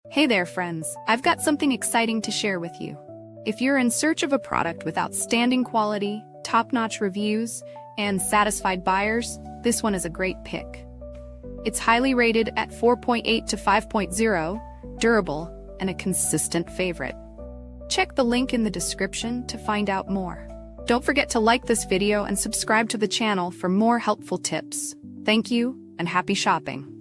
Hey there, friends. I've got something exciting to share with you. If you're in search of a product with outstanding quality, top-notch reviews, and satisfied buyers, this one is a great pick. It's highly rated at 4.8 to 5.0, durable, and a consistent favorite. Check the link in the description to find out more. Don't forget to like this video and subscribe to the channel for more helpful tips. Thank you, and happy shopping.